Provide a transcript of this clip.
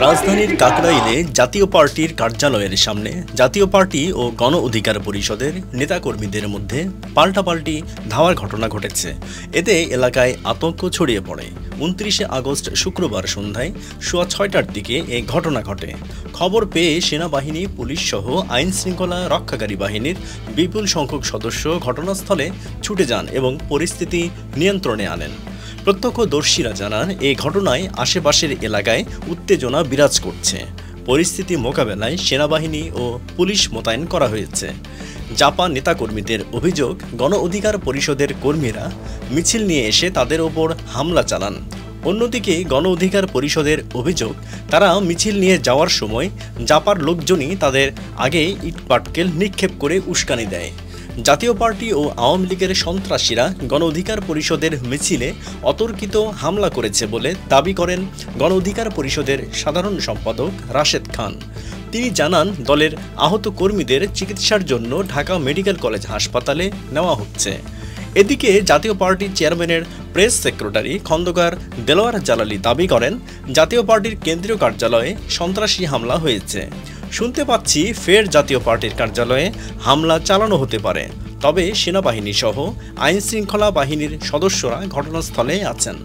রাজধানীর কাকরাইলে জাতীয় পার্টির কার্যালয়ের সামনে জাতীয় পার্টি ও গণ অধিকার পরিষদের নেতাকর্মীদের মধ্যে পাল্টাপাল্টি ধাওয়ার ঘটনা ঘটেছে। এতে এলাকায় আতঙ্ক ছড়িয়ে পড়ে। 29 আগস্ট শুক্রবার সন্ধ্যায় 6:30টার দিকে এই ঘটনা ঘটে। খবর পেয়ে সেনাবাহিনী, পুলিশ সহ আইন শৃঙ্খলা রক্ষাকারী বাহিনীর বিপুল সংখ্যক সদস্য ঘটনাস্থলে ছুটে যান এবং পরিস্থিতি নিয়ন্ত্রণে আনেন। প্রত্যক্ষদর্শীরা জানান, এই ঘটনায় আশেপাশের এলাকায় উত্তেজনা বিরাজ করছে। পরিস্থিতি মোকাবেলায় সেনাবাহিনী ও পুলিশ মোতায়েন করা হয়েছে। জাপা নেতাকর্মীদের অভিযোগ, গণ অধিকার পরিষদের কর্মীরা মিছিল নিয়ে এসে তাদের ওপর হামলা চালান। অন্যদিকে গণ অধিকার পরিষদের অভিযোগ, তারা মিছিল নিয়ে যাওয়ার সময় জাপার লোকজনই তাদের আগে ইটপাটকেল নিক্ষেপ করে উস্কানি দেয়। জাতীয় পার্টি ও আওয়ামী লীগের সন্ত্রাসীরা গণ অধিকার পরিষদের মিছিলে অতর্কিত হামলা করেছে বলে দাবি করেন গণ অধিকার পরিষদের সাধারণ সম্পাদক রাশেদ খান। তিনি জানান, দলের আহত কর্মীদের চিকিৎসার জন্য ঢাকা মেডিকেল কলেজ হাসপাতালে নেওয়া হচ্ছে। এদিকে জাতীয় পার্টির চেয়ারম্যানের প্রেস সেক্রেটারি খন্দকার দেলোয়ার জালালী দাবি করেন, জাতীয় পার্টির কেন্দ্রীয় কার্যালয়ে সন্ত্রাসী হামলা হয়েছে। শুনতে পাচ্ছি ফের জাতীয় পার্টির কার্যালয়ে হামলা চালানো হতে পারে, তবে সেনাবাহিনী সহ আইন শৃঙ্খলা বাহিনীর সদস্যরা ঘটনাস্থলে আছেন।